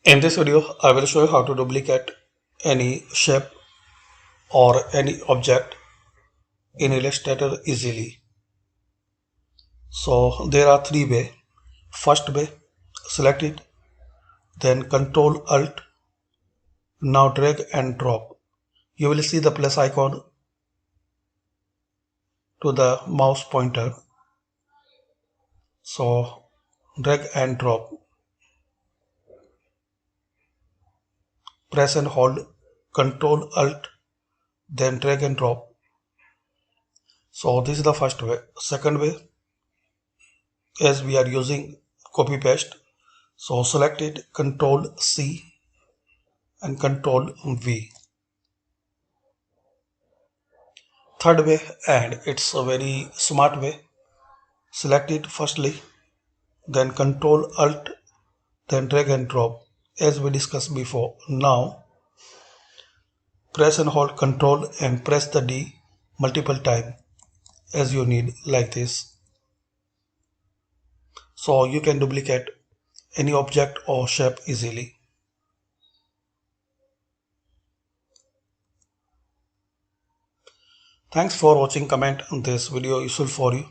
In this video, I will show you how to duplicate any shape or any object in Illustrator easily. So there are three ways. First way, select it, then Control Alt. Now drag and drop. You will see the plus icon to the mouse pointer. So drag and drop. Press and hold Control Alt, then drag and drop. So this is the first way. Second way, as we are using copy paste. So select it, Control C and Control V. Third way, and it's a very smart way. Select it firstly, then Control Alt, then drag and drop as we discussed before. Now press and hold Control and press the D multiple times as you need, like this. So you can duplicate any object or shape easily. Thanks for watching. Comment on this video useful for you.